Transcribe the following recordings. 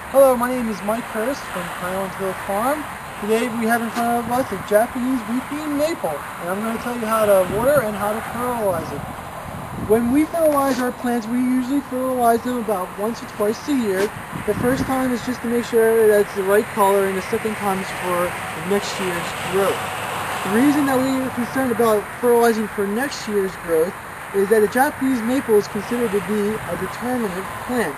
Hello, my name is Mike Pieris from Hill Farm. Today we have in front of us a Japanese weeping maple, and I'm going to tell you how to water and how to fertilize it. When we fertilize our plants, we usually fertilize them about once or twice a year. The first time is just to make sure that it's the right color, and the second time is for next year's growth. The reason that we are concerned about fertilizing for next year's growth is that a Japanese maple is considered to be a determinate plant.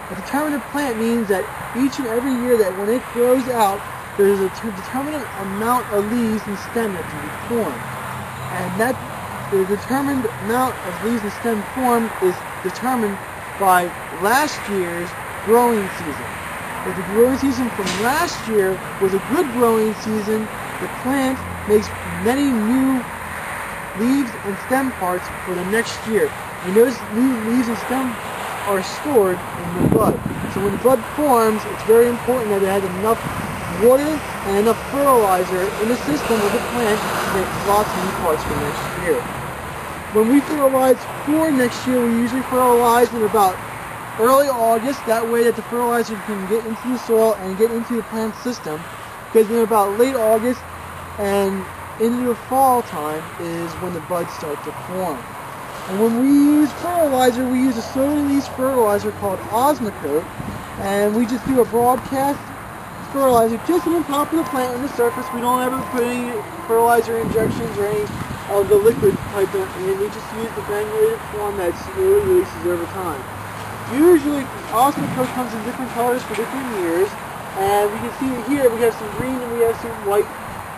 A determinate plant means that each and every year that when it grows out, there's a determinate amount of leaves and stem that can be formed. And that the determined amount of leaves and stem formed is determined by last year's growing season. If the growing season from last year was a good growing season, the plant makes many new leaves and stem parts for the next year. And those new leaves and stem are stored in the bud. So when the bud forms, it's very important that it has enough water and enough fertilizer in the system of the plant to make lots of new parts for next year. When we fertilize for next year, we usually fertilize in about early August. That way that the fertilizer can get into the soil and get into the plant system. Because in about late August and into the fall time is when the buds start to form. And when we use fertilizer, we use a soda-release fertilizer called Osmocote, and we just do a broadcast fertilizer just on the top of the plant on the surface. We don't ever put any fertilizer injections or any of the liquid type in, and we just use the granulated form that slowly releases over time. Usually, Osmocote comes in different colors for different years, and we can see here we have some green and we have some white.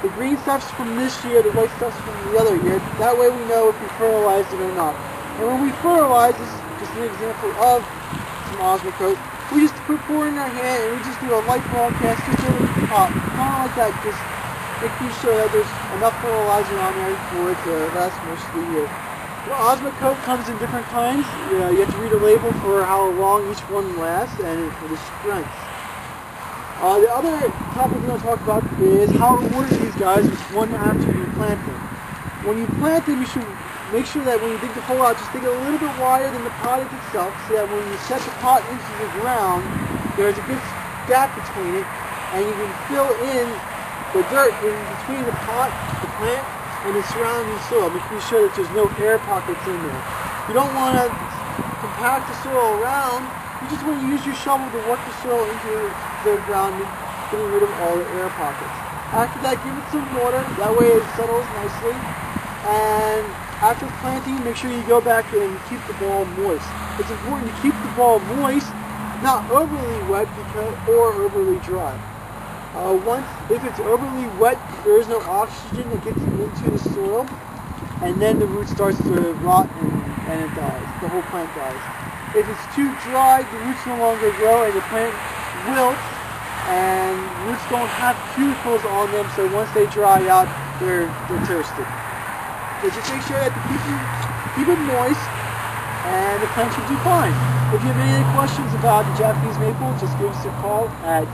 The green stuff's from this year, the white stuff's from the other year. That way we know if we fertilized it or not. And when we fertilize, this is just an example of some Osmocote, we just pour it in our hand and we just do a light broadcast just over the top. Kind of like that, just making sure that there's enough fertilizer on there for it to last most of the year. Well, Osmocote comes in different kinds. You have to read a label for how long each one lasts and for the strength. The other topic we're going to talk about is how to water these guys one after you plant them. When you plant them, you should make sure that when you dig the hole out, just dig it a little bit wider than the pot itself, so that when you set the pot into the ground, there's a good gap between it, and you can fill in the dirt in between the pot, the plant, and the surrounding soil, making sure that there's no air pockets in there. You don't want to compact the soil around. You just want to use your shovel to work the soil into the ground, getting rid of all the air pockets. After that, give it some water. That way it settles nicely. And after planting, make sure you go back and keep the ball moist. It's important to keep the ball moist, not overly wet or overly dry. If it's overly wet, there is no oxygen that gets into the soil, and then the root starts to rot and it dies. The whole plant dies. If it's too dry, the roots no longer grow and the plant wilts, and roots don't have cuticles on them, so once they dry out, they're toasted. So just make sure that keep it moist, and the plant should do fine. If you have any questions about the Japanese maple, just give us a call at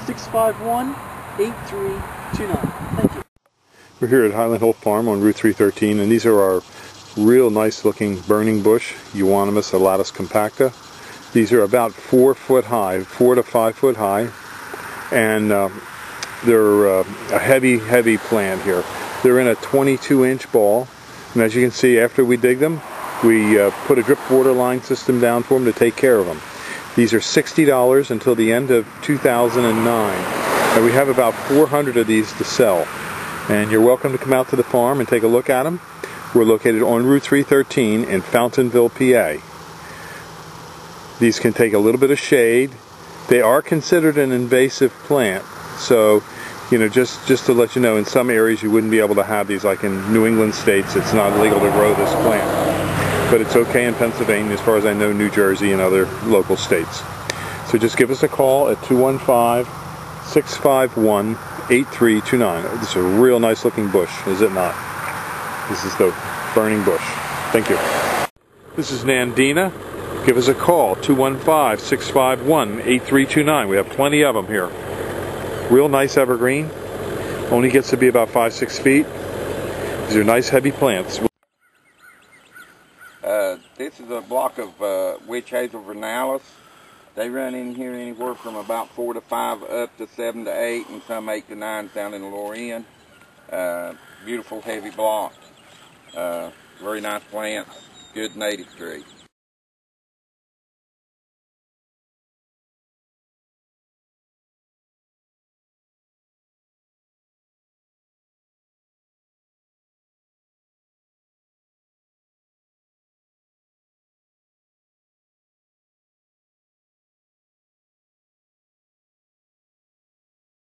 215-651-8329. Thank you. We're here at Highland Hill Farm on Route 313, and these are our real nice looking burning bush, Euonymus alatus compacta. These are about 4 foot high, 4 to 5 foot high, and they're a heavy plant here. They're in a 22-inch ball, and as you can see, after we dig them, we put a drip water line system down for them to take care of them. These are $60 until the end of 2009, and we have about 400 of these to sell. And you're welcome to come out to the farm and take a look at them. We're located on Route 313 in Fountainville, PA. These can take a little bit of shade. They are considered an invasive plant, so just to let you know, in some areas you wouldn't be able to have these, like in New England states. It's not legal to grow this plant, but it's okay in Pennsylvania, as far as I know, New Jersey and other local states. So just give us a call at 215-651-8329. This is a real nice looking bush, is it not? This is the burning bush. Thank you. This is Nandina. Give us a call, 215-651-8329. We have plenty of them here. Real nice evergreen. Only gets to be about 5-6 feet. These are nice heavy plants. This is a block of witch hazel vernalis. They run in here anywhere from about 4 to 5 up to 7 to 8, and some 8 to 9 down in the lower end. Beautiful heavy block. Very nice plants. Good native tree.